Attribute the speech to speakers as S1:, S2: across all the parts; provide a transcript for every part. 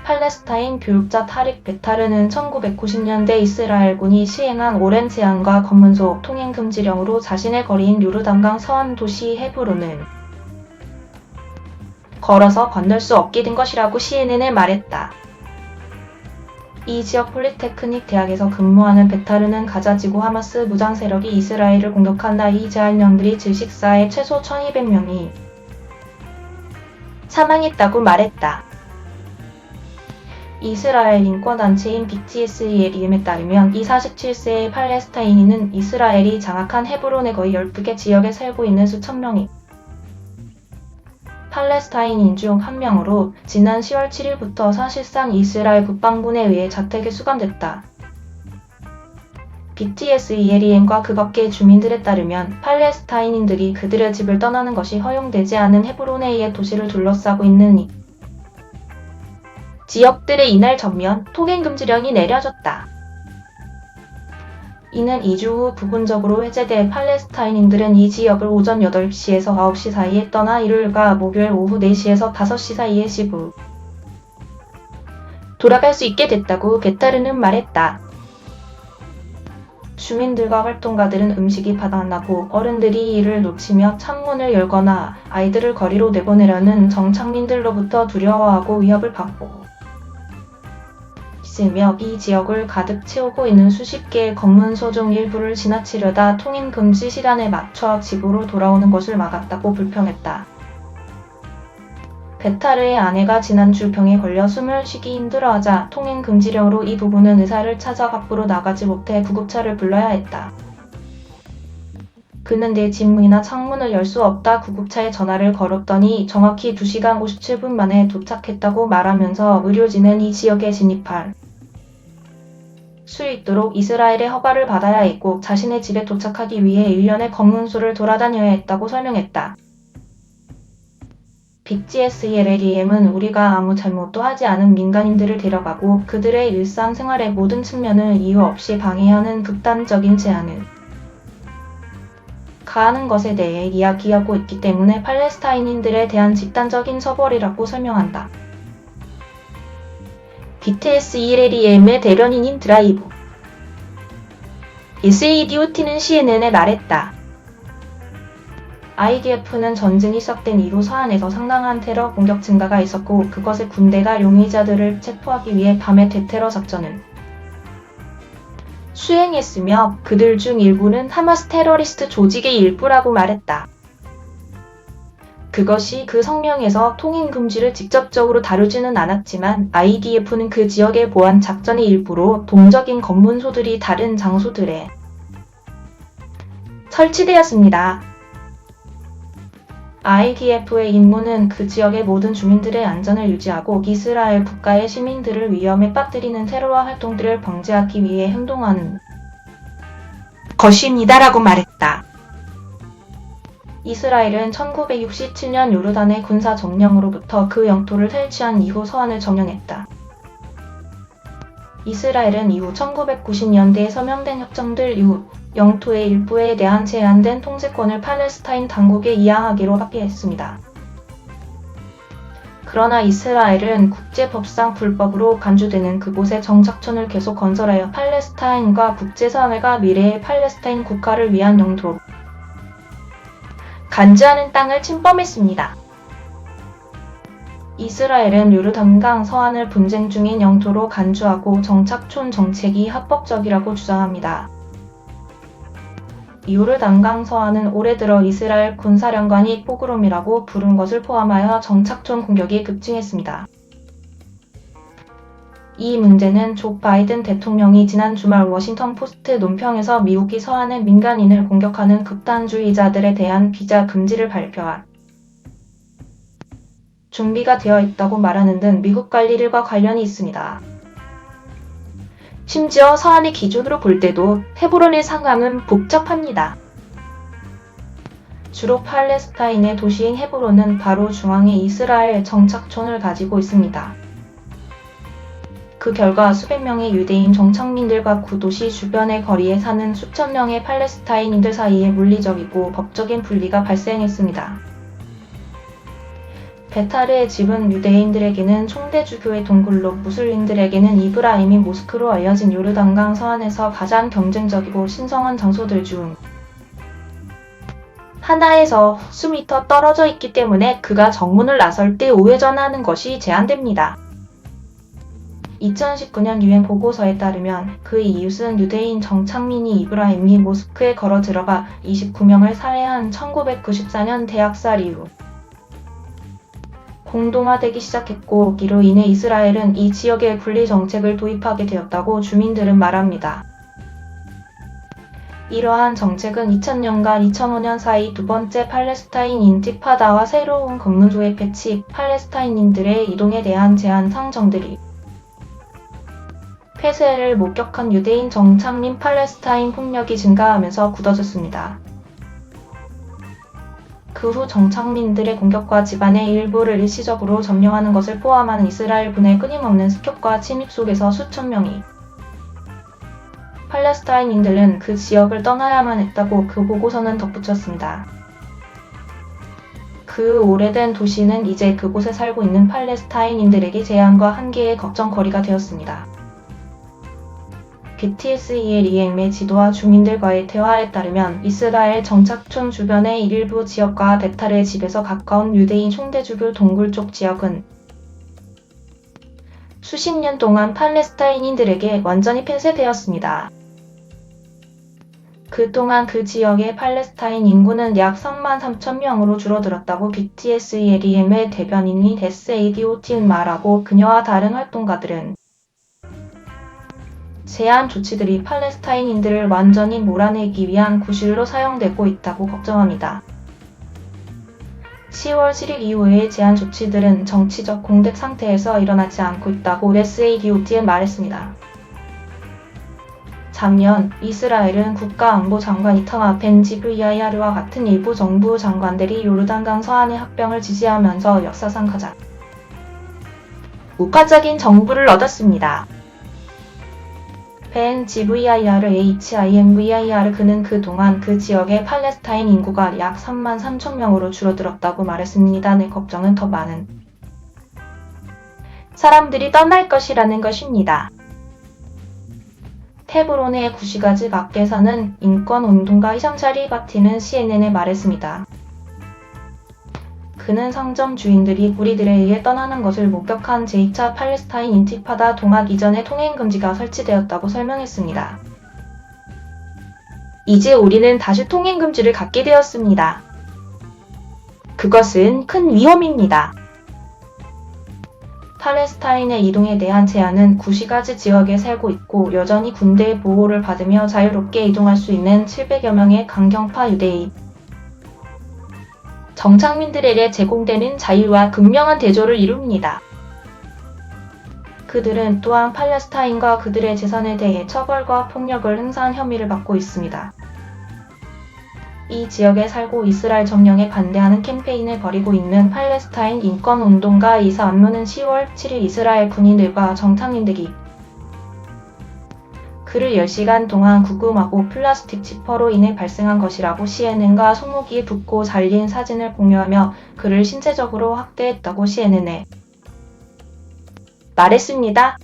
S1: 팔레스타인 교육자 타릭 베타르는 1990년대 이스라엘군이 시행한 오랜 제한과 검문소 통행 금지령으로 자신의 거리인 요르단강 서안 도시 헤브론을 걸어서 건널 수 없게 된 것이라고 CNN에 말했다. 이 지역 폴리테크닉 대학에서 근무하는 베타르는 가자 지구 하마스 무장 세력이 이스라엘을 공격한다. 이 제한령들이 질식사에 최소 1200명이 사망했다고 말했다. 이스라엘 인권단체인 BTS에 따르면 이 47세의 팔레스타인인은 이스라엘이 장악한 헤브론의 거의 12개 지역에 살고 있는 수천 명이 팔레스타인인 중 한 명으로 지난 10월 7일부터 사실상 이스라엘 국방군에 의해 자택에 수감됐다. BTS과 그 밖의 주민들에 따르면 팔레스타인인들이 그들의 집을 떠나는 것이 허용되지 않은 헤브론에 의해 도시를 둘러싸고 있는 이 지역들의 이날 전면 통행금지령이 내려졌다. 이는 2주 후 부분적으로 해제돼 팔레스타인인들은 이 지역을 오전 8시에서 9시 사이에 떠나 일요일과 목요일 오후 4시에서 5시 사이에 시부 돌아갈 수 있게 됐다고 베타르는 말했다. 주민들과 활동가들은 음식이 바닥나고 어른들이 이를 놓치며 창문을 열거나 아이들을 거리로 내보내려는 정착민들로부터 두려워하고 위협을 받고 있으며 이 지역을 가득 채우고 있는 수십 개의 검문소 중 일부를 지나치려다 통행 금지 시간에 맞춰 집으로 돌아오는 것을 막았다고 불평했다. 베타르의 아내가 지난주 병에 걸려 숨을 쉬기 힘들어하자 통행 금지령으로 이 부부는 의사를 찾아 밖으로 나가지 못해 구급차를 불러야 했다. 그는 내 집 문이나 창문을 열 수 없다. 구급차에 전화를 걸었더니 정확히 2시간 57분 만에 도착했다고 말하면서 의료진은 이 지역에 진입할 수 있도록 이스라엘의 허가를 받아야 했고 자신의 집에 도착하기 위해 1년의 검문소를 돌아다녀야 했다고 설명했다. BTS의 우리가 아무 잘못도 하지 않은 민간인들을 데려가고 그들의 일상생활의 모든 측면을 이유 없이 방해하는 극단적인 제한을 가하는 것에 대해 이야기하고 있기 때문에 팔레스타인인들에 대한 집단적인 처벌이라고 설명한다. BTS의 대변인인 드라이브 SADOT는 CNN에 말했다. IDF는 전쟁이 시작된 이후 서안에서 상당한 테러 공격 증가가 있었고 그것에 군대가 용의자들을 체포하기 위해 밤의 대테러 작전을 수행했으며 그들 중 일부는 하마스 테러리스트 조직의 일부라고 말했다. 그것이 그 성명에서 통행 금지를 직접적으로 다루지는 않았지만 IDF는 그 지역의 보안 작전의 일부로 동적인 검문소들이 다른 장소들에 설치되었습니다. IDF의 임무는 그 지역의 모든 주민들의 안전을 유지하고 이스라엘 국가의 시민들을 위험에 빠뜨리는 테러와 활동들을 방지하기 위해 행동하는 것입니다라고 말했다. 이스라엘은 1967년 요르단의 군사 점령으로부터 그 영토를 탈취한 이후 서안을 점령했다. 이스라엘은 이후 1990년대에 서명된 협정들 이후 영토의 일부에 대한 제한된 통제권을 팔레스타인 당국에 이양하기로 합의했습니다. 그러나 이스라엘은 국제법상 불법으로 간주되는 그곳에 정착촌을 계속 건설하여 팔레스타인과 국제사회가 미래의 팔레스타인 국가를 위한 영토로 간주하는 땅을 침범했습니다. 이스라엘은 요르단강 서안을 분쟁 중인 영토로 간주하고 정착촌 정책이 합법적이라고 주장합니다. 요르단강 서안은 올해 들어 이스라엘 군사령관이 포그롬이라고 부른 것을 포함하여 정착촌 공격이 급증했습니다. 이 문제는 조 바이든 대통령이 지난 주말 워싱턴 포스트 논평에서 미국이 서안의 민간인을 공격하는 극단주의자들에 대한 비자 금지를 발표한 준비가 되어 있다고 말하는 등 미국 관리들과 관련이 있습니다. 심지어 서안의 기준으로 볼 때도 헤브론의 상황은 복잡합니다. 주로 팔레스타인의 도시인 헤브론은 바로 중앙에 이스라엘 정착촌을 가지고 있습니다. 그 결과 수백 명의 유대인 정착민들과 구도시 주변의 거리에 사는 수천 명의 팔레스타인인들 사이에 물리적이고 법적인 분리가 발생했습니다. 베타르의 집은 유대인들에게는 총대주교의 동굴로, 무슬림들에게는 이브라임이 모스크로 알려진 요르단강 서안에서 가장 경쟁적이고 신성한 장소들 중 하나에서 수미터 떨어져 있기 때문에 그가 정문을 나설 때 우회전하는 것이 제한됩니다. 2019년 유엔 보고서에 따르면 그 이웃은 유대인 정착민이 이브라임이 모스크에 걸어 들어가 29명을 살해한 1994년 대학살 이후 공동화되기 시작했고, 이로 인해 이스라엘은 이 지역에 분리 정책을 도입하게 되었다고 주민들은 말합니다. 이러한 정책은 2000년과 2005년 사이 두 번째 팔레스타인 인티파다와 새로운 검문소의 배치, 팔레스타인인들의 이동에 대한 제한 상정들이 폐쇄를 목격한 유대인 정착민 팔레스타인 폭력이 증가하면서 굳어졌습니다. 그 후 정착민들의 공격과 집안의 일부를 일시적으로 점령하는 것을 포함하는 이스라엘군의 끊임없는 습격과 침입 속에서 수천 명의 팔레스타인인들은 그 지역을 떠나야만 했다고 그 보고서는 덧붙였습니다. 그 오래된 도시는 이제 그곳에 살고 있는 팔레스타인인들에게 제한과 한계의 걱정거리가 되었습니다. BTSELEM의 지도와 주민들과의 대화에 따르면 이스라엘 정착촌 주변의 일부 지역과 베타르의 집에서 가까운 유대인 총대주교 동굴 쪽 지역은 수십 년 동안 팔레스타인인들에게 완전히 폐쇄되었습니다. 그동안 그 지역의 팔레스타인 인구는 약 33,000명으로 줄어들었다고 BTSELEM의 대변인인 데스 에이디오티는 말하고, 그녀와 다른 활동가들은 제한 조치들이 팔레스타인인들을 완전히 몰아내기 위한 구실로 사용되고 있다고 걱정합니다. 10월 7일 이후의 제한 조치들은 정치적 공백 상태에서 일어나지 않고 있다고 데스 에이디오티는 말했습니다. 작년, 이스라엘은 국가안보장관 이타마 벤 지브리야르와 같은 일부 정부 장관들이 요르단강 서안의 합병을 지지하면서 역사상 가장 우파적인 정부를 얻었습니다. 벤 지브리야르 HIMVIR 그는 그동안 그 지역의 팔레스타인 인구가 약 33,000명으로 줄어들었다고 말했습니다. 내 걱정은 더 많은 사람들이 떠날 것이라는 것입니다. 테브론의 구시가즈 밖에서는 인권운동가 히샴 샤리바티는 CNN에 말했습니다. 그는 상점 주인들이 무리들에 의해 떠나는 것을 목격한 제2차 팔레스타인 인티파다 동학 이전에 통행금지가 설치되었다고 설명했습니다. 이제 우리는 다시 통행금지를 갖게 되었습니다. 그것은 큰 위험입니다. 팔레스타인의 이동에 대한 제한은 구시가즈 지역에 살고 있고, 여전히 군대의 보호를 받으며 자유롭게 이동할 수 있는 700여 명의 강경파 유대인 정착민들에게 제공되는 자유와 극명한 대조를 이룹니다. 그들은 또한 팔레스타인과 그들의 재산에 대해 처벌과 폭력을 행사한 혐의를 받고 있습니다. 이 지역에 살고 이스라엘 점령에 반대하는 캠페인을 벌이고 있는 팔레스타인 인권운동가 이사 암노는 10월 7일 이스라엘 군인들과 정착민들이 그를 10시간 동안 구금하고 플라스틱 지퍼로 인해 발생한 것이라고 CNN과 손목이 붓고 잘린 사진을 공유하며 그를 신체적으로 학대했다고 CNN에 말했습니다.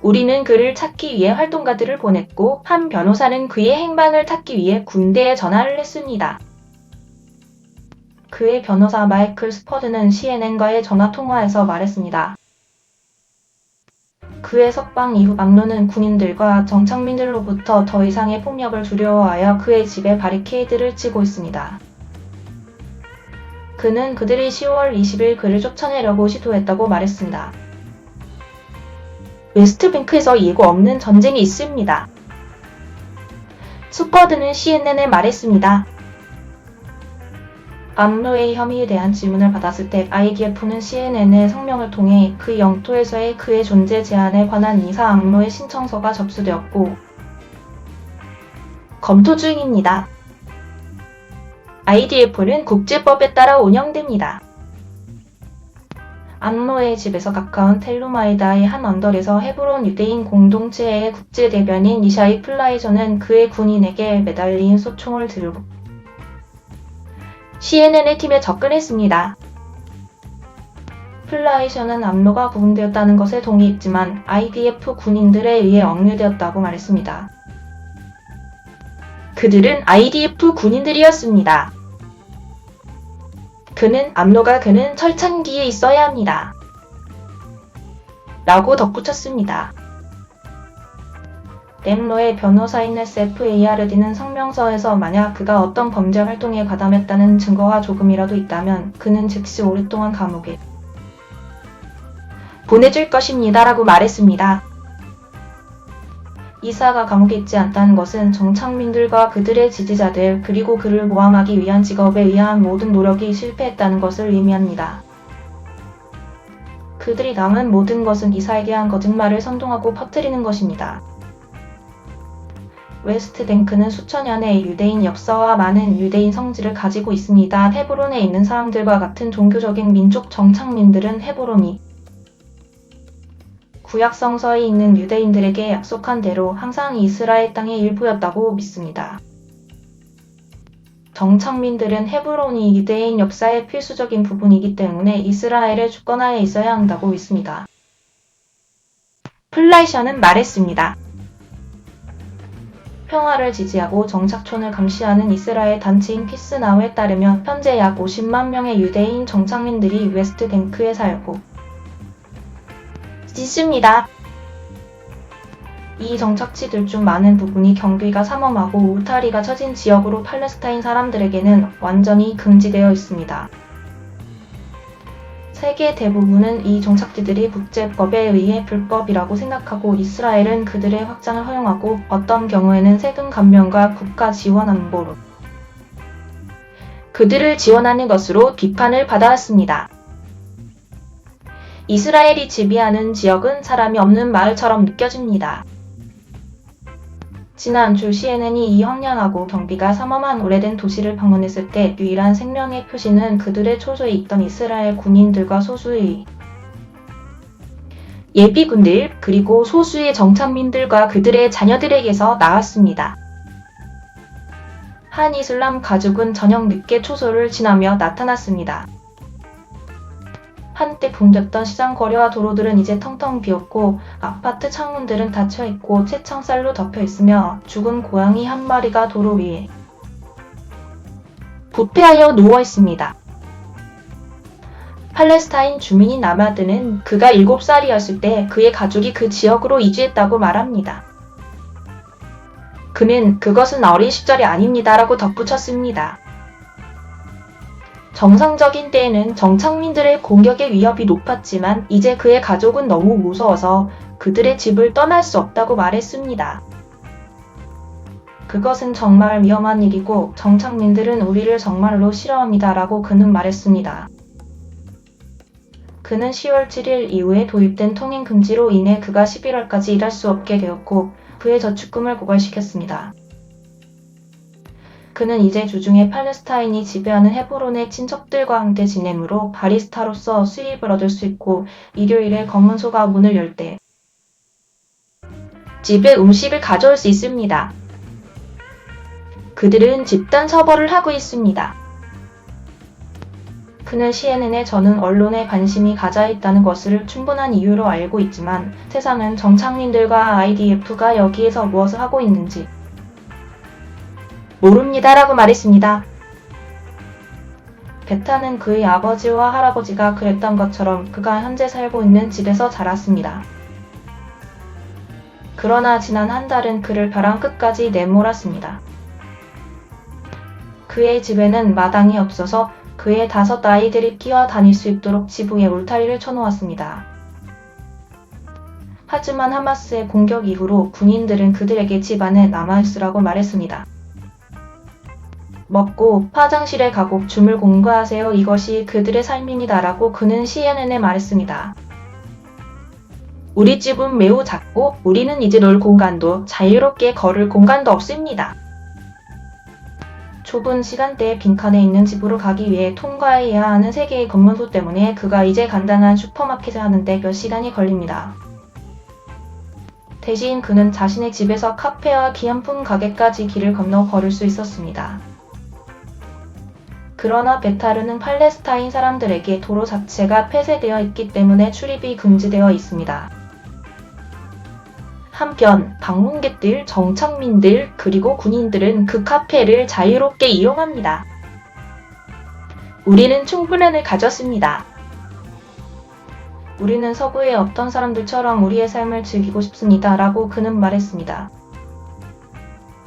S1: 우리는 그를 찾기 위해 활동가들을 보냈고, 한 변호사는 그의 행방을 찾기 위해 군대에 전화를 했습니다. 그의 변호사 마이클 스퍼드는 CNN과의 전화통화에서 말했습니다. 그의 석방 이후 암노는 군인들과 정착민들로부터 더 이상의 폭력을 두려워하여 그의 집에 바리케이드를 치고 있습니다. 그는 그들이 10월 20일 그를 쫓아내려고 시도했다고 말했습니다. 웨스트뱅크에서 예고 없는 전쟁이 있습니다. 스퍼드는 CNN에 말했습니다. 암노의 혐의에 대한 질문을 받았을 때 IDF는 CNN의 성명을 통해 그 영토에서의 그의 존재 제한에 관한 이사 암노의 신청서가 접수되었고 검토 중입니다. IDF는 국제법에 따라 운영됩니다. 암노의 집에서 가까운 텔루마이다의 한 언덕에서 헤브론 유대인 공동체의 국제대변인 이샤이 플라이저는 그의 군인에게 매달린 소총을 들고 CNN의 팀에 접근했습니다. 플라이션은 압로가 구금되었다는 것에 동의했지만 IDF 군인들에 의해 억류되었다고 말했습니다. 그들은 IDF 군인들이었습니다. 그는 철창기에 있어야 합니다. 라고 덧붙였습니다. 렘로의 변호사인 SFARD는 성명서에서 만약 그가 어떤 범죄 활동에 가담했다는 증거가 조금이라도 있다면 그는 즉시 오랫동안 감옥에 보내줄 것입니다. 라고 말했습니다. 이사가 감옥에 있지 않다는 것은 정착민들과 그들의 지지자들 그리고 그를 모함하기 위한 직업에 의한 모든 노력이 실패했다는 것을 의미합니다. 그들이 남은 모든 것은 이사에게 한 거짓말을 선동하고 퍼뜨리는 것입니다. 웨스트뱅크는 수천 년의 유대인 역사와 많은 유대인 성지를 가지고 있습니다. 헤브론에 있는 사람들과 같은 종교적인 민족 정착민들은 헤브론이 구약 성서에 있는 유대인들에게 약속한 대로 항상 이스라엘 땅의 일부였다고 믿습니다. 정착민들은 헤브론이 유대인 역사의 필수적인 부분이기 때문에 이스라엘의 주권하에 있어야 한다고 믿습니다. 플라이션은 말했습니다. 평화를 지지하고 정착촌을 감시하는 이스라엘 단체인 피스나우에 따르면 현재 약 50만 명의 유대인 정착민들이 웨스트뱅크에 살고 있습니다. 이 정착지들 중 많은 부분이 경비가 삼엄하고 울타리가 쳐진 지역으로 팔레스타인 사람들에게는 완전히 금지되어 있습니다. 세계 대부분은 이 정착지들이 국제법에 의해 불법이라고 생각하고 이스라엘은 그들의 확장을 허용하고 어떤 경우에는 세금 감면과 국가 지원 안보로 그들을 지원하는 것으로 비판을 받아왔습니다. 이스라엘이 지배하는 지역은 사람이 없는 마을처럼 느껴집니다. 지난주 CNN이 이 황량하고 경비가 삼엄한 오래된 도시를 방문했을 때 유일한 생명의 표시는 그들의 초소에 있던 이스라엘 군인들과 소수의 예비군들 그리고 소수의 정착민들과 그들의 자녀들에게서 나왔습니다. 한 이슬람 가족은 저녁 늦게 초소를 지나며 나타났습니다. 한때 붐볐던 시장 거리와 도로들은 이제 텅텅 비었고 아파트 창문들은 닫혀있고 채창살로 덮여있으며 죽은 고양이 한 마리가 도로 위에 부패하여 누워있습니다. 팔레스타인 주민인 아마드는 그가 7살이었을 때 그의 가족이 그 지역으로 이주했다고 말합니다. 그는 그것은 어린 시절이 아닙니다. 라고 덧붙였습니다. 정상적인 때에는 정착민들의 공격의 위협이 높았지만 이제 그의 가족은 너무 무서워서 그들의 집을 떠날 수 없다고 말했습니다. 그것은 정말 위험한 일이고 정착민들은 우리를 정말로 싫어합니다. 라고 그는 말했습니다. 그는 10월 7일 이후에 도입된 통행 금지로 인해 그가 11월까지 일할 수 없게 되었고 그의 저축금을 고갈시켰습니다. 그는 이제 주중에 팔레스타인이 지배하는 헤브론의 친척들과 함께 지내므로 바리스타로서 수입을 얻을 수 있고 일요일에 검문소가 문을 열 때 집에 음식을 가져올 수 있습니다. 그들은 집단 처벌을 하고 있습니다. 그는 CNN에 저는 언론에 관심이 가져 있다는 것을 충분한 이유로 알고 있지만 세상은 정착민들과 IDF가 여기에서 무엇을 하고 있는지 모릅니다. 라고 말했습니다. 베타는 그의 아버지와 할아버지가 그랬던 것처럼 그가 현재 살고 있는 집에서 자랐습니다. 그러나 지난 한 달은 그를 벼랑 끝까지 내몰았습니다. 그의 집에는 마당이 없어서 그의 5 아이들이 뛰어다닐 수 있도록 지붕에 울타리를 쳐놓았습니다. 하지만 하마스의 공격 이후로 군인들은 그들에게 집 안에 남아있으라고 말했습니다. 먹고 화장실에 가고 줌을 공부하세요. 이것이 그들의 삶입니다. 라고 그는 CNN에 말했습니다. 우리 집은 매우 작고 우리는 이제 놀 공간도 자유롭게 걸을 공간도 없습니다. 좁은 시간대에 빈칸에 있는 집으로 가기 위해 통과해야 하는 3개의 검문소 때문에 그가 이제 간단한 슈퍼마켓을 하는데 몇 시간이 걸립니다. 대신 그는 자신의 집에서 카페와 기념품 가게까지 길을 건너 걸을 수 있었습니다. 그러나 베타르는 팔레스타인 사람들에게 도로 자체가 폐쇄되어 있기 때문에 출입이 금지되어 있습니다. 한편 방문객들, 정착민들, 그리고 군인들은 그 카페를 자유롭게 이용합니다. 우리는 충분함을 가졌습니다. 우리는 서부의 어떤 사람들처럼 우리의 삶을 즐기고 싶습니다. 라고 그는 말했습니다.